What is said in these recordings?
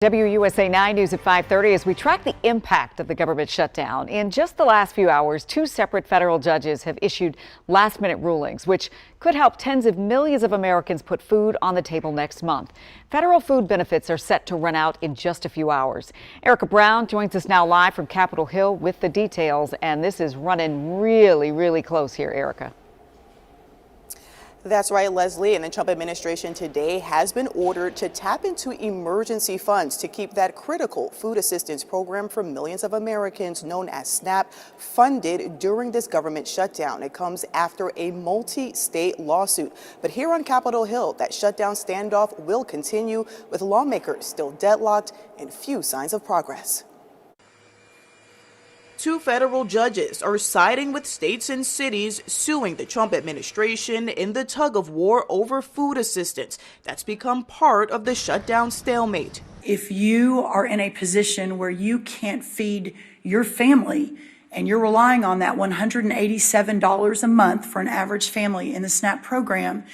WUSA9 News at 5:30 as we track the impact of the government shutdown. In just the last few hours, two separate federal judges have issued last-minute rulings, which could help tens of millions of Americans put food on the table next month. Federal food benefits are set to run out in just a few hours. Erica Brown joins us now live from Capitol Hill with the details, and this is running really close here, Erica. That's right, Leslie, and the Trump administration today has been ordered to tap into emergency funds to keep that critical food assistance program for millions of Americans known as SNAP funded during this government shutdown. It comes after a multi-state lawsuit. But here on Capitol Hill, that shutdown standoff will continue with lawmakers still deadlocked and few signs of progress. Two federal judges are siding with states and cities suing the Trump administration in the tug of war over food assistance that's become part of the shutdown stalemate. If you are in a position where you can't feed your family and you're relying on that $187 a month for an average family in the SNAP program,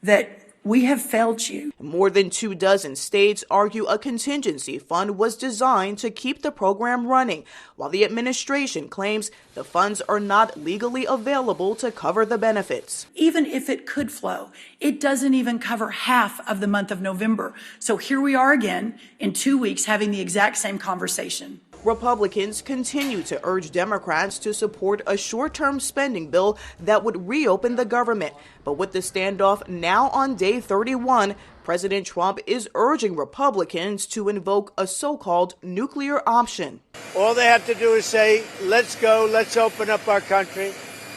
that we have failed you. More than 24 states argue a contingency fund was designed to keep the program running, while the administration claims the funds are not legally available to cover the benefits. Even if it could flow, it doesn't even cover half of the month of November. So here we are again in 2 weeks having the exact same conversation. Republicans continue to urge Democrats to support a short-term spending bill that would reopen the government. But with the standoff now on day 31, President Trump is urging Republicans to invoke a so-called nuclear option. All they have to do is say, let's go, let's open up our country,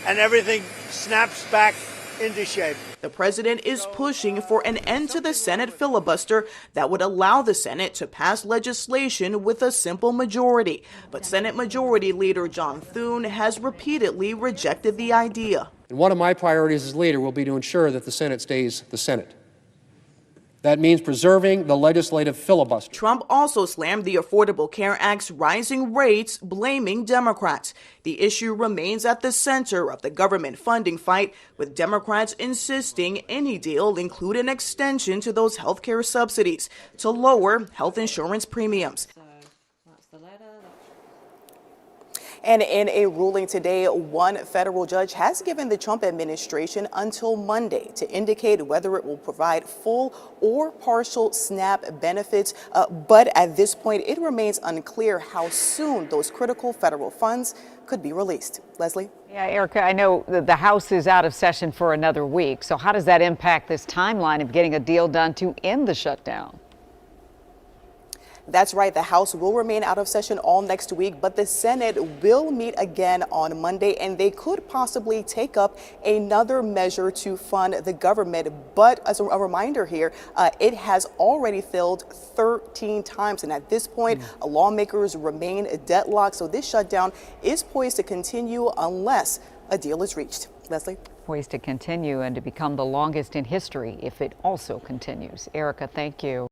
and everything snaps back into shape. The president is pushing for an end to the Senate filibuster that would allow the Senate to pass legislation with a simple majority. But Senate Majority Leader John Thune has repeatedly rejected the idea. And one of my priorities as leader will be to ensure that the Senate stays the Senate. That means preserving the legislative filibuster. Trump also slammed the Affordable Care Act's rising rates, blaming Democrats. The issue remains at the center of the government funding fight, with Democrats insisting any deal include an extension to those health care subsidies to lower health insurance premiums. And in a ruling today, one federal judge has given the Trump administration until Monday to indicate whether it will provide full or partial SNAP benefits. But at this point, it remains unclear how soon those critical federal funds could be released. Leslie? Yeah, Erica, I know that the House is out of session for another week. So how does that impact this timeline of getting a deal done to end the shutdown? That's right. The House will remain out of session all next week, but the Senate will meet again on Monday, and they could possibly take up another measure to fund the government. But as a reminder here, it has already failed 13 times. And at this point, lawmakers remain deadlocked. So this shutdown is poised to continue unless a deal is reached. Leslie? Poised to continue and to become the longest in history if it also continues. Erica, thank you.